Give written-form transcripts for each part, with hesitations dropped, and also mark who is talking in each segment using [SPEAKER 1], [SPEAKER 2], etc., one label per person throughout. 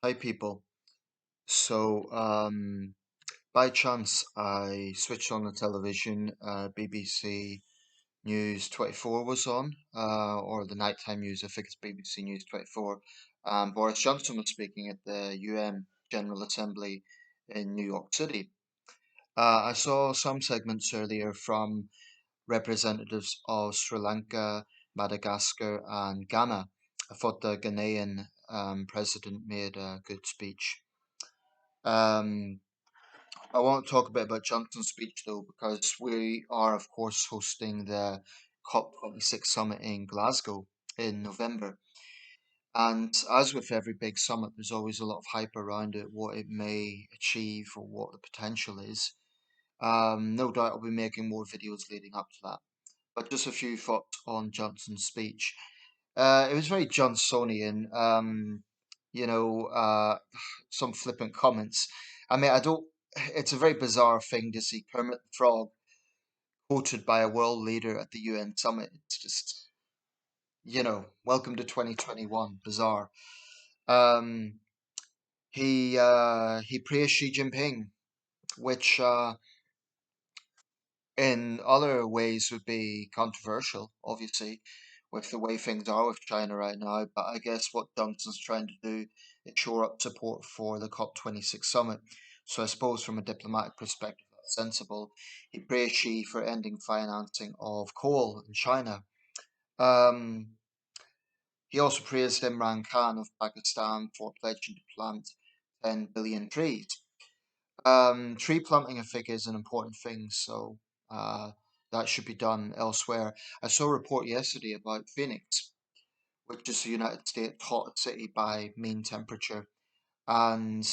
[SPEAKER 1] Hi, people. So, by chance, I switched on the television. BBC News 24 was on, or the nighttime news. I think it's BBC News 24. Boris Johnson was speaking at the UN General Assembly in New York City. I saw some segments earlier from representatives of Sri Lanka, Madagascar, and Ghana. I thought the Ghanaian president made a good speech. Um, I want to talk a bit about Johnson's speech though, because we are, of course, hosting the COP26 summit in Glasgow in November. And as with every big summit, there's always a lot of hype around it, what it may achieve or what the potential is. No doubt I'll be making more videos leading up to that. But just a few thoughts on Johnson's speech. It was very Johnsonian. You know, uh, some flippant comments. I mean, I don't. It's a very bizarre thing to see Kermit the Frog quoted by a world leader at the UN summit. It's just, welcome to 2021. Bizarre. Um, he praised Xi Jinping, which in other ways would be controversial, obviously, with the way things are with China right now. But I guess what Johnson's trying to do is shore up support for the COP26 summit. So I suppose from a diplomatic perspective, that's sensible. He praised Xi for ending financing of coal in China. Um, he also praised Imran Khan of Pakistan for pledging to plant 10 billion trees. Tree planting, I think, is an important thing, so uh, that should be done elsewhere. I saw a report yesterday about Phoenix, which is the United States' hottest city by mean temperature, and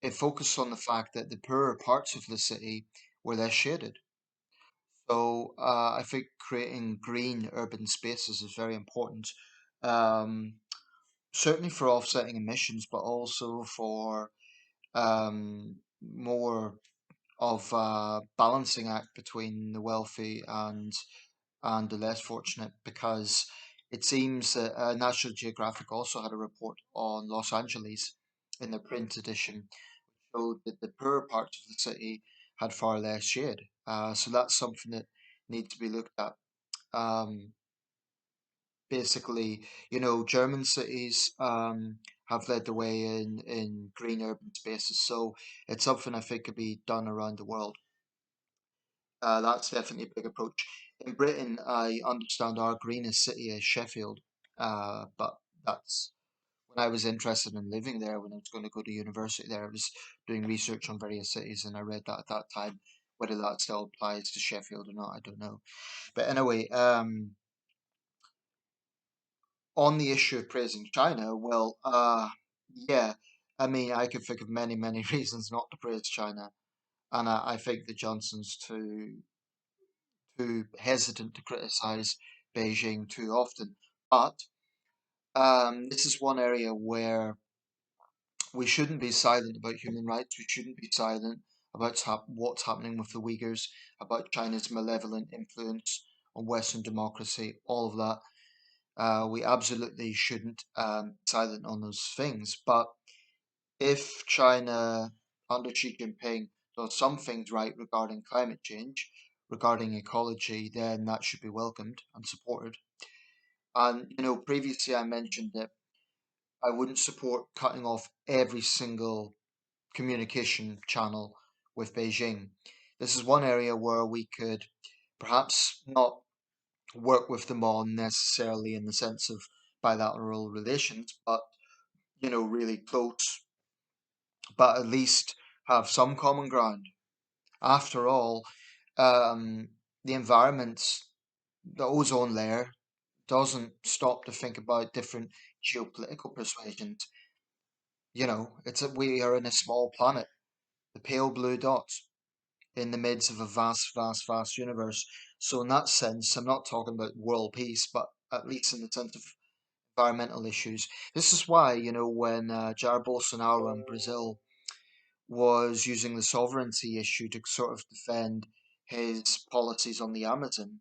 [SPEAKER 1] it focused on the fact that the poorer parts of the city were less shaded. So I think creating green urban spaces is very important, um, certainly for offsetting emissions, but also for more of a balancing act between the wealthy and the less fortunate, because it seems that National Geographic also had a report on Los Angeles in the print edition, showed that the poorer parts of the city had far less shade. So that's something that needs to be looked at. Um, Basically, German cities have led the way in green urban spaces, so it's something I think could be done around the world. That's definitely a big approach. In Britain, I understand our greenest city is Sheffield, but that's when I was interested in living there, when I was going to go to university there, I was doing research on various cities, and I read that at that time. Whether that still applies to Sheffield or not, I don't know. But anyway, on the issue of praising China, well, yeah, I mean, I could think of many, many reasons not to praise China, and I think the Johnsons too hesitant to criticize Beijing too often. But this is one area where we shouldn't be silent about human rights. We shouldn't be silent about what's happening with the Uyghurs, about China's malevolent influence on Western democracy, all of that. We absolutely shouldn't silent on those things. But if China under Xi Jinping does some things right regarding climate change, regarding ecology, then that should be welcomed and supported. And previously I mentioned that I wouldn't support cutting off every single communication channel with Beijing. This is one area where we could perhaps not work with them on necessarily in the sense of bilateral relations, but really close, but at least have some common ground. After all, um, the environment, the ozone layer, doesn't stop to think about different geopolitical persuasions. We are in a small planet, the pale blue dot in the midst of a vast, vast, vast universe. So in that sense, I'm not talking about world peace, but at least in the sense of environmental issues. This is why, when Jair Bolsonaro in Brazil was using the sovereignty issue to sort of defend his policies on the Amazon,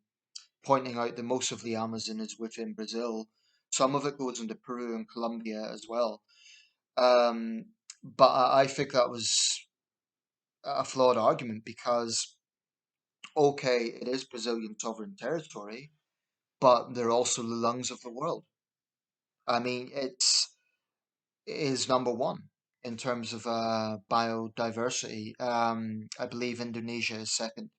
[SPEAKER 1] pointing out that most of the Amazon is within Brazil. Some of it goes into Peru and Colombia as well. Um, but I think that was a flawed argument because, okay, it is Brazilian sovereign territory, but they're also the lungs of the world. I mean, it is number one in terms of biodiversity. I believe Indonesia is second.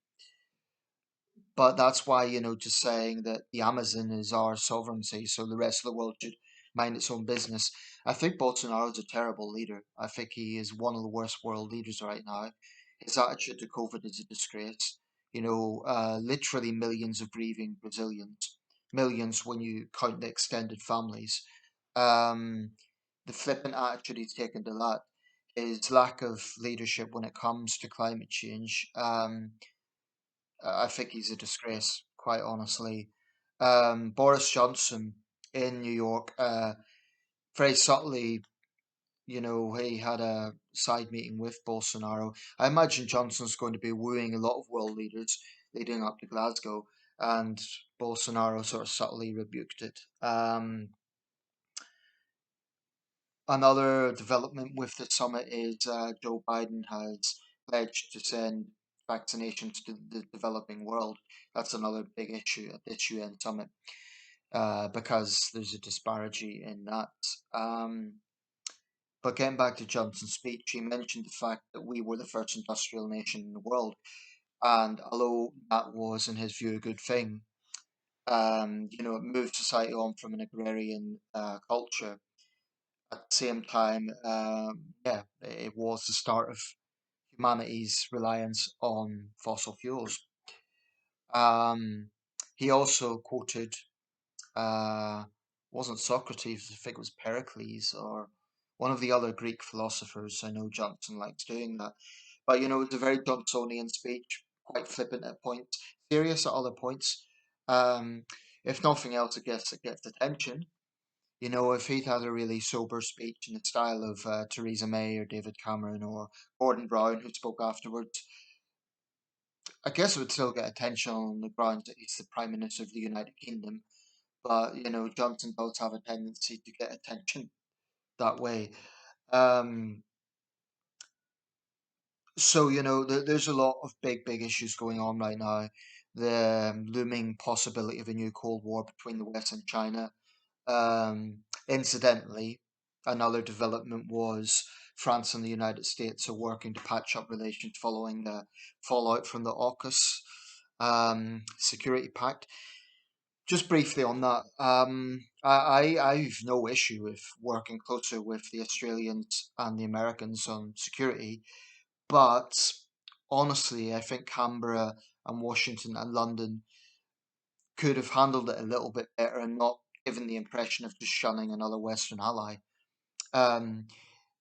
[SPEAKER 1] But that's why, just saying that the Amazon is our sovereignty, so the rest of the world should mind its own business. I think Bolsonaro's a terrible leader. I think he is one of the worst world leaders right now. His attitude to COVID is a disgrace. Literally millions of grieving Brazilians, millions when you count the extended families. Um, the flippant attitude he's taken to that, his lack of leadership when it comes to climate change. I think he's a disgrace, quite honestly. Boris Johnson in New York, very subtly, he had a side meeting with Bolsonaro. I imagine Johnson's going to be wooing a lot of world leaders leading up to Glasgow, and Bolsonaro sort of subtly rebuked it. Another development with the summit is Joe Biden has pledged to send vaccinations to the developing world. That's another big issue at this UN summit because there's a disparity in that. Um, but getting back to Johnson's speech, he mentioned the fact that we were the first industrial nation in the world. And although that was, in his view, a good thing, it moved society on from an agrarian culture. At the same time, yeah, it was the start of humanity's reliance on fossil fuels. Um, he also quoted, uh, wasn't Socrates, I think it was Pericles or one of the other Greek philosophers. I know Johnson likes doing that. But, it's a very Johnsonian speech, quite flippant at points, serious at other points. Um, if nothing else, I guess it gets attention. If he'd had a really sober speech in the style of Theresa May or David Cameron or Gordon Brown, who spoke afterwards, I guess it would still get attention on the grounds that he's the Prime Minister of the United Kingdom. But, Johnson does have a tendency to get attention that way. Um, so, there's a lot of big, big issues going on right now. The looming possibility of a new Cold War between the West and China. Incidentally, another development was France and the United States are working to patch up relations following the fallout from the AUKUS security pact. Just briefly on that, I've no issue with working closer with the Australians and the Americans on security, but honestly, I think Canberra and Washington and London could have handled it a little bit better and not given the impression of just shunning another Western ally. Um,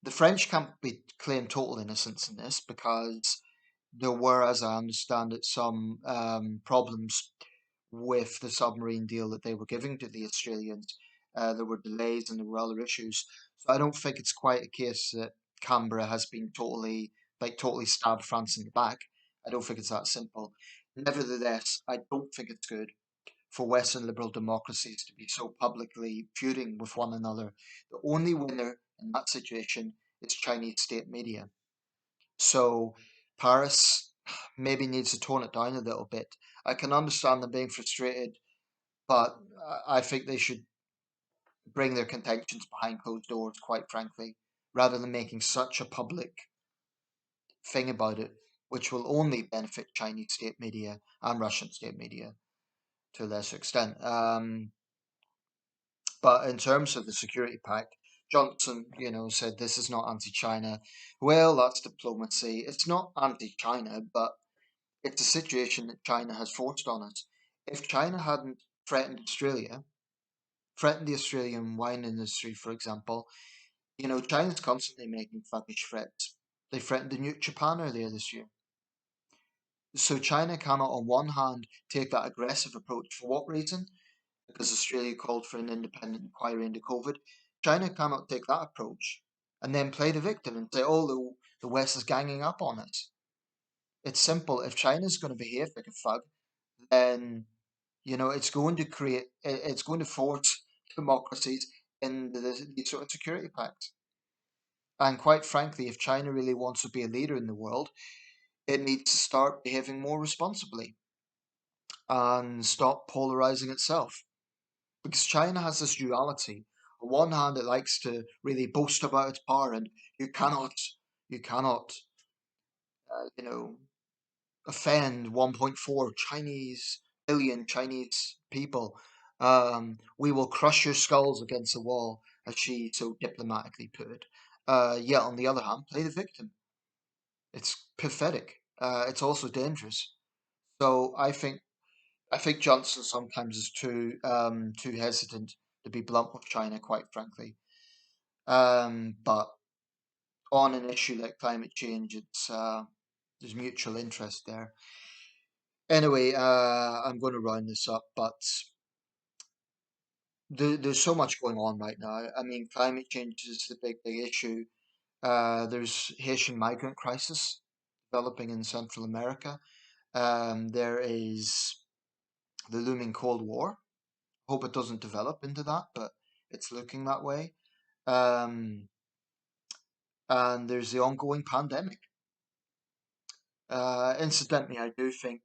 [SPEAKER 1] the French can't be claim total innocence in this because there were, as I understand it, some problems with the submarine deal that they were giving to the Australians. There were delays and there were other issues. So I don't think it's quite a case that Canberra has been totally stabbed France in the back. I don't think it's that simple. Nevertheless, I don't think it's good for Western liberal democracies to be so publicly feuding with one another. The only winner in that situation is Chinese state media. So Paris maybe needs to tone it down a little bit. I can understand them being frustrated, but I think they should bring their contentions behind closed doors, quite frankly, rather than making such a public thing about it, which will only benefit Chinese state media and Russian state media to a lesser extent. But in terms of the security pact, Johnson, said this is not anti-China. Well, that's diplomacy. It's not anti-China, but it's a situation that China has forced on us. If China hadn't threatened Australia, threatened the Australian wine industry, for example, China's constantly making thuggish threats. They threatened to nuke Japan earlier this year. So China cannot, on one hand, take that aggressive approach. For what reason? Because Australia called for an independent inquiry into COVID. China cannot take that approach and then play the victim and say, oh, the West is ganging up on us. It's simple. If China's going to behave like a thug, then it's going to it's going to force democracies into these sort of security pacts. And quite frankly, if China really wants to be a leader in the world, it needs to start behaving more responsibly and stop polarizing itself. Because China has this duality. On one hand, it likes to really boast about its power, and you cannot, you cannot, you know, offend 1.4 billion Chinese people. We will crush your skulls against the wall, as she so diplomatically put it. Yet on the other hand, play the victim. It's pathetic. It's also dangerous. So I think Johnson sometimes is too hesitant to be blunt with China, quite frankly. But on an issue like climate change, there's mutual interest there. Anyway, I'm going to round this up, but there's so much going on right now. I mean, climate change is the big issue. There's Haitian migrant crisis developing in Central America. There is the looming Cold War. Hope it doesn't develop into that, but it's looking that way. Um, and there's the ongoing pandemic. Incidentally, I do think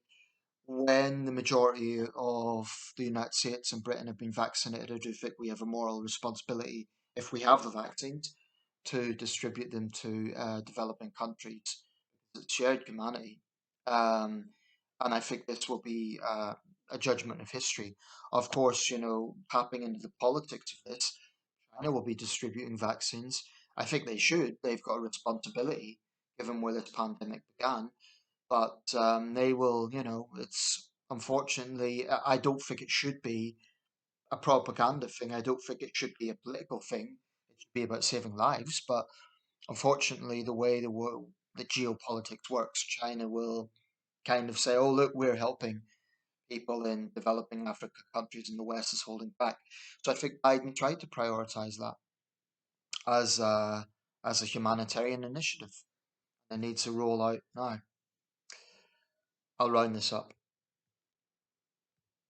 [SPEAKER 1] when the majority of the United States and Britain have been vaccinated, I do think we have a moral responsibility, if we have the vaccines, to distribute them to developing countries. It's shared humanity. Um, and I think this will be a judgment of history. Of course, tapping into the politics of this, China will be distributing vaccines. I think they should. They've got a responsibility, given where this pandemic began. But they will, it's unfortunately, I don't think it should be a propaganda thing. I don't think it should be a political thing. It should be about saving lives. But unfortunately, the way the geopolitics works, China will kind of say, "Oh, look, we're helping people in developing Africa countries, and the West is holding back." So I think Biden tried to prioritize that as a as a humanitarian initiative. It needs to roll out now. I'll round this up.